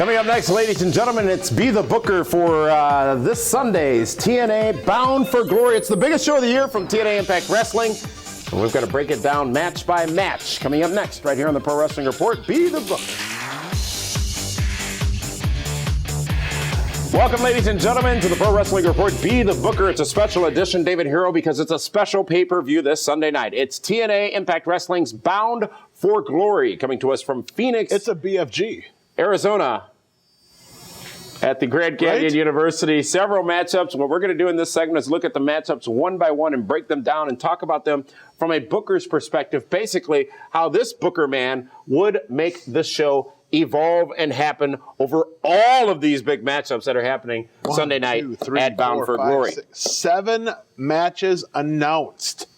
Coming up next, ladies and gentlemen, it's Be the Booker for this Sunday's TNA Bound for Glory. It's the biggest show of the year from TNA Impact Wrestling. And we've got to break it down match by match. Coming up next, right here on the Pro Wrestling Report, Be the Booker. Welcome, ladies and gentlemen, to the Pro Wrestling Report, Be the Booker. It's a special edition, David Hero, because it's a special pay-per-view this Sunday night. It's TNA Impact Wrestling's Bound for Glory, coming to us from Phoenix. It's a BFG. Arizona, at the Grand Canyon University. Several matchups. What we're going to do in this segment is look at the matchups one by one and break them down and talk about them from a booker's perspective. Basically, how this booker man would make the show evolve and happen over all of these big matchups that are happening Sunday night at Bound for Glory. 7 matches announced.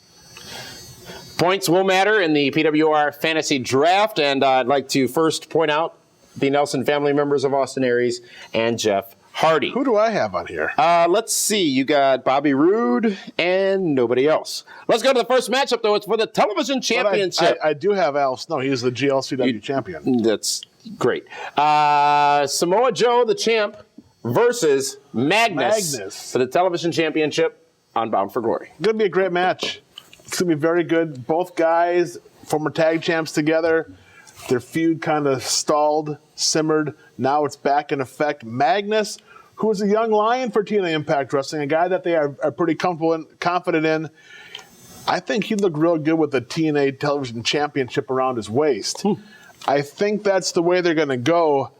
Points will matter in the PWR Fantasy Draft, and I'd like to first point out the Nelson family members of Austin Aries and Jeff Hardy. Who do I have on here? Let's see. You got Bobby Roode and nobody else. Let's go to the first matchup, though. It's for the television championship. I do have Al Snow. He's the GLCW champion. That's great. Samoa Joe, the champ, versus Magnus for the television championship on Bound for Glory. Going to be a great match. It's going to be very good. Both guys, former tag champs together. Their feud kind of stalled, simmered. Now it's back in effect. Magnus, who is a young lion for TNA Impact Wrestling, a guy that they are pretty comfortable and confident in. I think he'd look real good with the TNA Television Championship around his waist. I think that's the way they're going to go.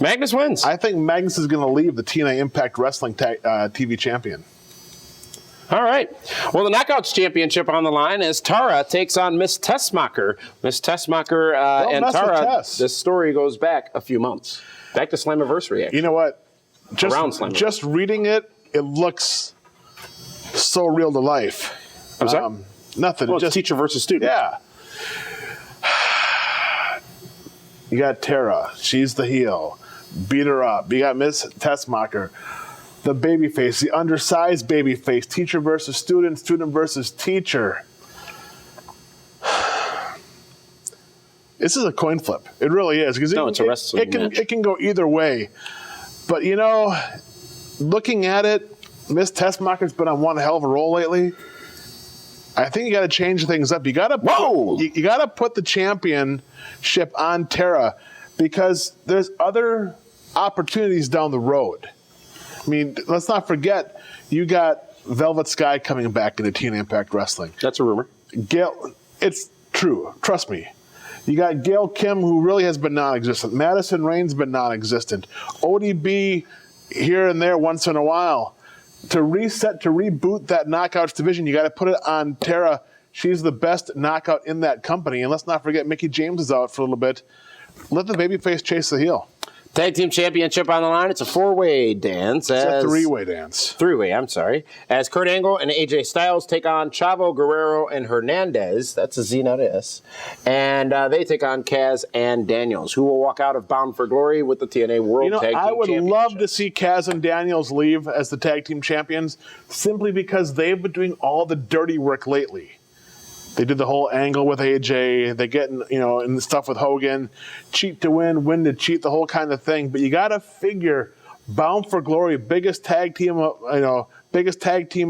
Magnus wins. I think Magnus is going to leave the TNA Impact Wrestling TV champion. All right. Well, the Knockouts Championship on the line as Tara takes on Miss Tessmacher. Miss Tessmacher and Tara, this story goes back a few months. Back to Slammiversary, actually. You know what? Just reading it, it looks so real to life. I'm sorry? Nothing. Well, it's teacher versus student. Yeah. You got Tara. She's the heel. Beat her up. You got Miss Tessmacher. The babyface, the undersized babyface, teacher versus student, student versus teacher. This is a coin flip. It really is. It's a wrestling match. It can go either way. But, you know, looking at it, Miss Tessmacher's been on one hell of a roll lately. I think you got to change things up. You got to put the championship on Tara because there's other opportunities down the road. I mean, let's not forget, you got Velvet Sky coming back into TNA Impact Wrestling. That's a rumor. Gail, it's true. Trust me. You got Gail Kim, who really has been non-existent. Madison Rain's been non-existent. ODB here and there once in a while. To reset, to reboot that Knockouts division, you got to put it on Tara. She's the best knockout in that company. And let's not forget, Mickie James is out for a little bit. Let the babyface chase the heel. Tag Team Championship on the line. It's a 4-way dance. It's a 3-way dance. 3-way, I'm sorry. As Kurt Angle and AJ Styles take on Chavo Guerrero and Hernandez. That's a Z, not a S. And they take on Kaz and Daniels, who will walk out of Bound for Glory with the TNA World Tag Team Championship. I would love to see Kaz and Daniels leave as the Tag Team Champions simply because they've been doing all the dirty work lately. They did the whole angle with AJ. They get in the stuff with Hogan, cheat to win to cheat, the whole kind of thing. But you got to figure, Bound for Glory, biggest tag team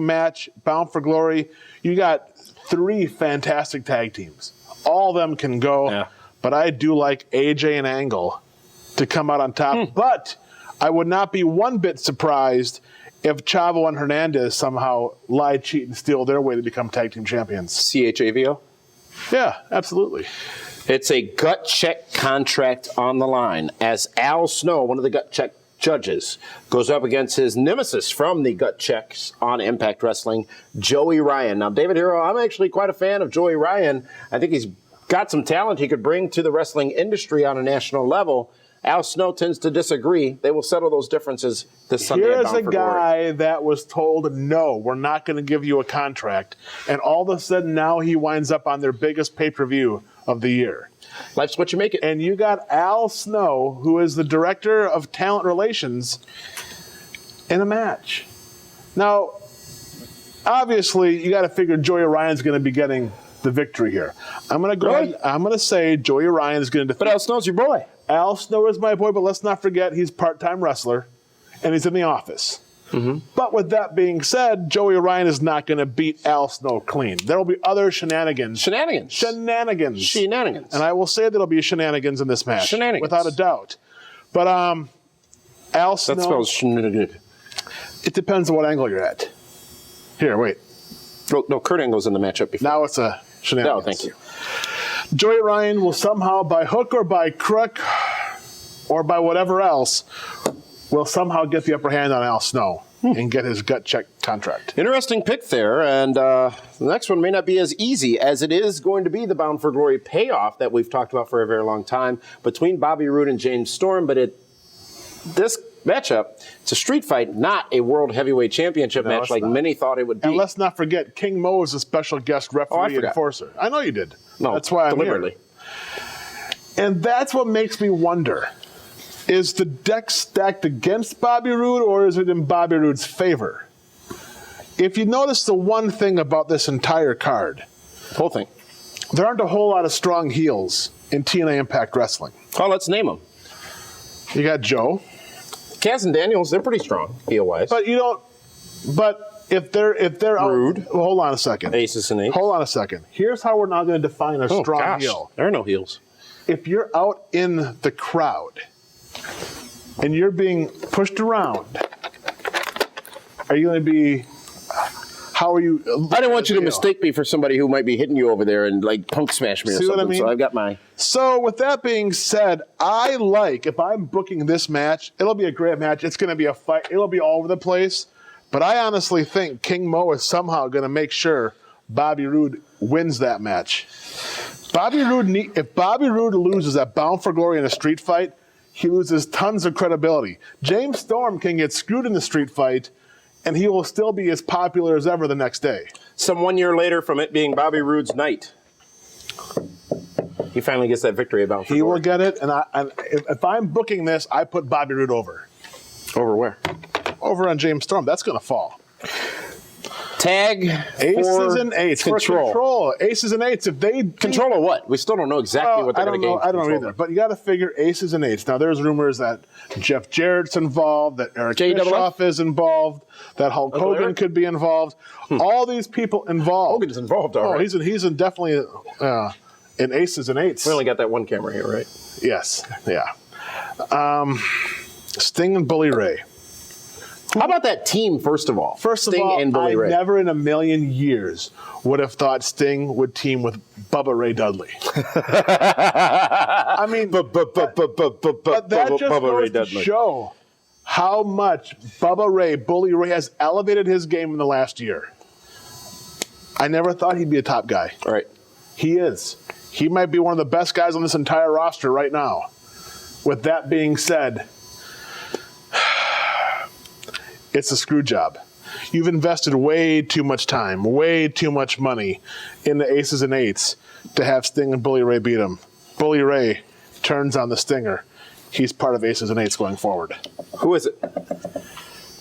match, Bound for Glory. You got 3 fantastic tag teams. All of them can go. But I do like AJ and Angle to come out on top. But I would not be one bit surprised if Chavo and Hernandez somehow lie, cheat, and steal their way to become tag team champions. CHAVO? Yeah, absolutely. It's a gut check contract on the line as Al Snow, one of the gut check judges, goes up against his nemesis from the gut checks on Impact Wrestling, Joey Ryan. Now, David Hero, I'm actually quite a fan of Joey Ryan. I think he's got some talent he could bring to the wrestling industry on a national level. Al Snow tends to disagree. They will settle those differences this Sunday. Here's a guy that was told, no, we're not going to give you a contract. And all of a sudden now he winds up on their biggest pay-per-view of the year. Life's what you make it. And you got Al Snow, who is the director of talent relations, in a match. Now, obviously, you got to figure Joey Ryan's going to be getting the victory here. I'm going to go ahead, I'm going to say Joey Ryan is going to defeat. But Al Snow's your boy. Al Snow is my boy, but let's not forget he's part-time wrestler, and he's in the office. Mm-hmm. But with that being said, Joey Ryan is not going to beat Al Snow clean. There will be other shenanigans. Shenanigans. And I will say there'll be shenanigans in this match. Without a doubt. But Al Snow... That spells shenanigans. It depends on what angle you're at. Here, wait. No, Kurt Angle's in the matchup before. Now it's a shenanigans. No, thank you. Joey Ryan will somehow, by hook or by crook, or by whatever else, will somehow get the upper hand on Al Snow and get his gut check contract. Interesting pick there, and the next one may not be as easy as it is going to be the Bound for Glory payoff that we've talked about for a very long time between Bobby Roode and James Storm, but this matchup, it's a street fight, not a World Heavyweight Championship match like many thought it would be. And let's not forget, King Mo is a special guest referee and enforcer. I know you did. No, that's why I'm deliberately. Here. And that's what makes me wonder. Is the deck stacked against Bobby Roode, or is it in Bobby Roode's favor? If you notice the one thing about this entire card, whole thing, there aren't a whole lot of strong heels in TNA Impact Wrestling. Oh, let's name them. You got Joe. Kaz and Daniels, they're pretty strong, heel-wise. But you don't. But if they're Rude. Out, well, hold on a second. Aces and eights. Hold on a second. Here's how we're not going to define a strong heel. There are no heels. If you're out in the crowd and you're being pushed around, are you going to be? How are you? I didn't want you to mistake me for somebody who might be hitting you over there and like punk smash me or something. What I mean? So I've got my. So with that being said, I like, if I'm booking this match, it'll be a great match. It's going to be a fight. It'll be all over the place. But I honestly think King Mo is somehow going to make sure Bobby Roode wins that match. If Bobby Roode loses at Bound for Glory in a street fight, he loses tons of credibility. James Storm can get screwed in the street fight, and he will still be as popular as ever the next day. Some 1 year later from it being Bobby Roode's night, he finally gets that victory at Bound for Glory. He will get it, and if I'm booking this, I put Bobby Roode over. Over where? Over on James Storm. That's going to fall. Tag aces and eights. Control. For control. Aces and eights. If they control of what? We still don't know exactly what they're going to gain. I don't know either. But you got to figure aces and eights. Now there's rumors that Jeff Jarrett's involved, that Eric Bischoff is involved, that Hulk Hogan could be involved. All these people involved. Hogan's involved already. He's definitely in aces and eights. We only got that one camera here, right? Yes. Yeah. Sting and Bully Ray. How about that team, first of all? Sting and Bully Ray. Never in a million years would have thought Sting would team with Bubba Ray Dudley. I mean, but that just goes to show how much Bully Ray has elevated his game in the last year. I never thought he'd be a top guy. All right. He is. He might be one of the best guys on this entire roster right now. With that being said, it's a screw job. You've invested way too much time, way too much money in the aces and eights to have Sting and Bully Ray beat him. Bully Ray turns on the Stinger. He's part of aces and eights going forward. Who is it?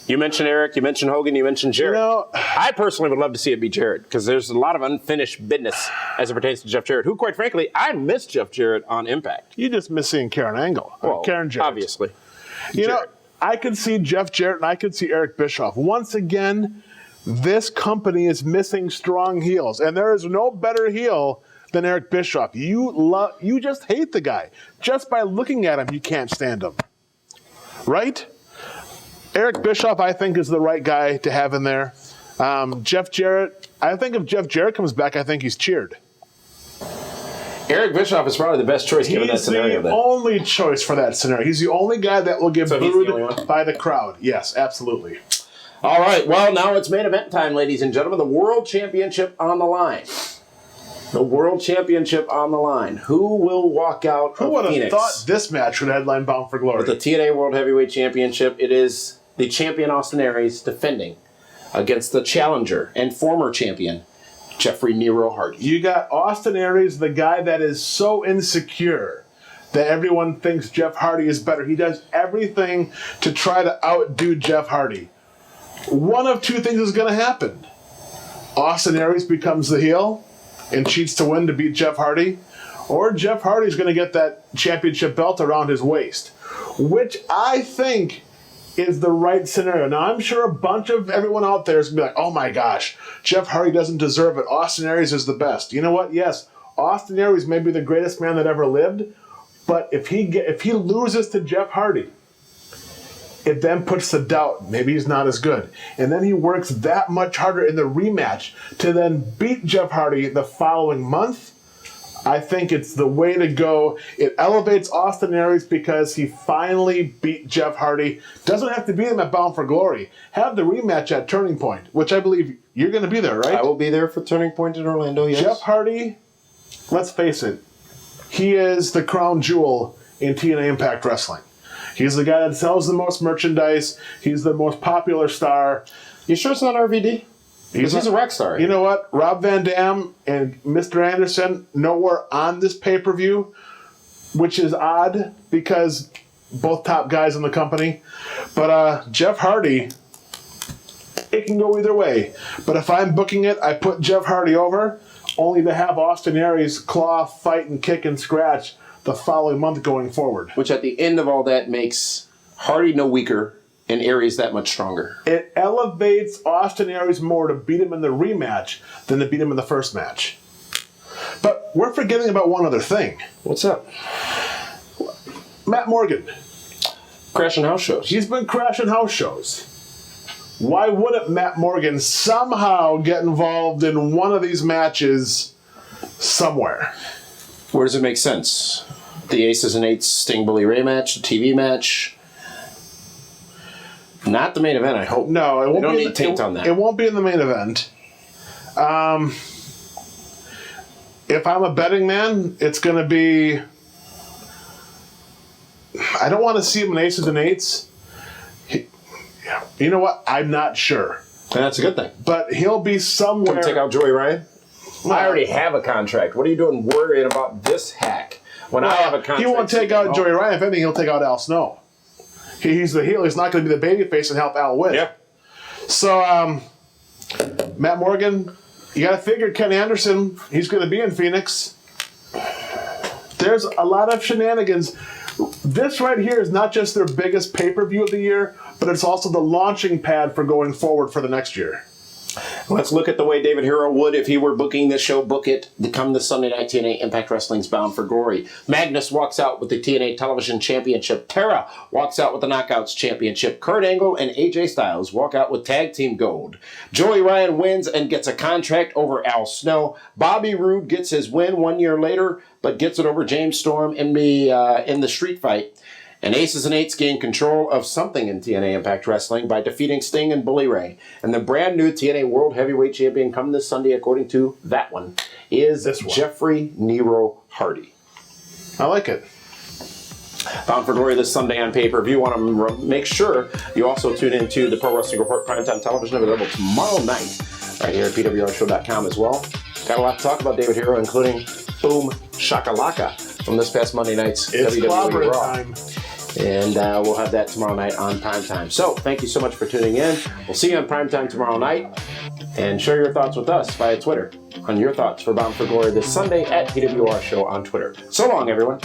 You mentioned Eric, you mentioned Hogan, you mentioned Jarrett. I personally would love to see it be Jarrett because there's a lot of unfinished business as it pertains to Jeff Jarrett, who, quite frankly, I miss Jeff Jarrett on Impact. You just miss seeing Karen Angle. Well, Karen Jarrett. Obviously. You know, I could see Jeff Jarrett and I could see Eric Bischoff. Once again, this company is missing strong heels, and there is no better heel than Eric Bischoff. You just hate the guy. Just by looking at him, you can't stand him. Right? Eric Bischoff, I think, is the right guy to have in there. Jeff Jarrett, I think if Jeff Jarrett comes back, I think he's cheered. Eric Bischoff is probably the best choice given that scenario. He's the only choice for that scenario. He's the only guy that will get booed by the crowd. Yes, absolutely. All right, well, now it's main event time, ladies and gentlemen. The World Championship on the line. The World Championship on the line. Who will walk out of Phoenix? Who would have thought this match would headline Bound for Glory? With the TNA World Heavyweight Championship, it is the champion Austin Aries defending against the challenger and former champion Jeffrey Nero Hardy. You got Austin Aries, the guy that is so insecure that everyone thinks Jeff Hardy is better. He does everything to try to outdo Jeff Hardy. One of two things is going to happen. Austin Aries becomes the heel and cheats to win to beat Jeff Hardy, or Jeff Hardy's going to get that championship belt around his waist, which I think is the right scenario. Now, I'm sure a bunch of everyone out there is going to be like, oh my gosh, Jeff Hardy doesn't deserve it. Austin Aries is the best. You know what? Yes, Austin Aries may be the greatest man that ever lived, but if he loses to Jeff Hardy, it then puts the doubt, maybe he's not as good. And then he works that much harder in the rematch to then beat Jeff Hardy the following month. I think it's the way to go. It elevates Austin Aries because he finally beat Jeff Hardy. Doesn't have to beat him at Bound for Glory. Have the rematch at Turning Point, which I believe you're going to be there, right? I will be there for Turning Point in Orlando, yes. Jeff Hardy, let's face it, he is the crown jewel in TNA Impact Wrestling. He's the guy that sells the most merchandise. He's the most popular star. You sure it's not RVD? Because he's a rock star. You know what? Rob Van Dam and Mr. Anderson nowhere on this pay-per-view, which is odd because both top guys in the company. But Jeff Hardy, it can go either way. But if I'm booking it, I put Jeff Hardy over, only to have Austin Aries claw, fight, and kick and scratch the following month going forward. Which at the end of all that makes Hardy no weaker and Aries that much stronger. It elevates Austin Aries more to beat him in the rematch than to beat him in the first match. But we're forgetting about one other thing. What's up? Matt Morgan. Crashing house shows. He's been crashing house shows. Why wouldn't Matt Morgan somehow get involved in one of these matches somewhere? Where does it make sense? The Aces and Eights Sting Bully Ray match, the TV match. Not the main event, I hope. No, it won't. Don't need taint on that. It won't be in the main event. If I'm a betting man, it's going to be. I don't want to see him in Aces and Eights. You know what? I'm not sure. And that's a good thing. But he'll be somewhere. Come take out Joey Ryan? I already have a contract. What are you doing worrying about this hack when I have a contract? He won't take out Joey Ryan. If anything, he'll take out Al Snow. He's the heel. He's not going to be the babyface and help Al win. Yeah. So, Matt Morgan, you got to figure Ken Anderson, he's going to be in Phoenix. There's a lot of shenanigans. This right here is not just their biggest pay-per-view of the year, but it's also the launching pad for going forward for the next year. Let's look at the way David Hero would if he were booking this show. Book it to come this Sunday night. TNA Impact Wrestling's Bound for Glory. Magnus walks out with the TNA Television Championship. Tara walks out with the Knockouts Championship. Kurt Angle and AJ Styles walk out with Tag Team Gold. Joey Ryan wins and gets a contract over Al Snow. Bobby Roode gets his win 1 year later, but gets it over James Storm in the street fight. And Aces and Eights gain control of something in TNA Impact Wrestling by defeating Sting and Bully Ray. And the brand new TNA World Heavyweight Champion come this Sunday, according to that one, is Jeffrey Nero Hardy. I like it. Bound for Glory this Sunday on pay-per-view. Want to make sure you also tune into the Pro Wrestling Report Primetime Television available tomorrow night right here at pwrshow.com as well. Got a lot to talk about, David Hero, including Boom Shakalaka from this past Monday night's WWE Raw. Time. And we'll have that tomorrow night on Primetime. So, thank you so much for tuning in. We'll see you on Primetime tomorrow night. And share your thoughts with us via Twitter on your thoughts for Bound for Glory this Sunday at PWR Show on Twitter. So long, everyone.